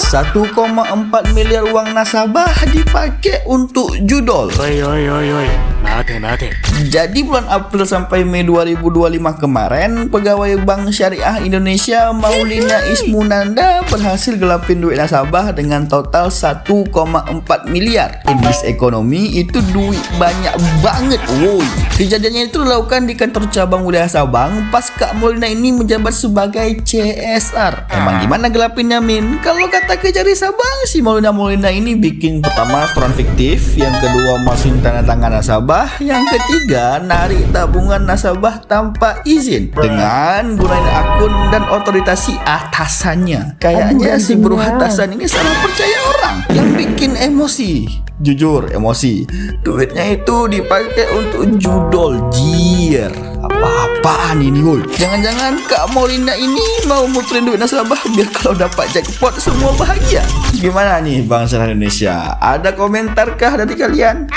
1,4 miliar uang nasabah dipakai untuk judol. Oi. Nate. Jadi bulan April sampai Mei 2025 kemarin, pegawai Bank Syariah Indonesia Maulina Ismunanda berhasil gelapin duit nasabah dengan total 1,4 miliar. In this ekonomi itu duit banyak banget, woi. Kejadiannya itu dilakukan di kantor cabang wilayah Sabang pas Kak Maulina ini menjabat sebagai CSR. Emang gimana gelapinnya, Min? Kalau kata Kejari Sabang, si Maulina ini bikin pertama setoran fiktif, yang kedua masukin tanda tangan nasabah, yang ketiga narik tabungan nasabah tanpa izin dengan gunain akun dan otoritasi atasannya. Kayaknya si bro atasan ini salah percaya orang yang bikin emosi. Jujur emosi. Duitnya itu dipakai untuk judol, jir. Apa-apaan ini, woi? Jangan-jangan Kak Maulina ini mau muterin duit nasabah biar kalau dapat jackpot semua bahagia. Gimana nih Bank Syariah Indonesia? Ada komentarkah dari kalian?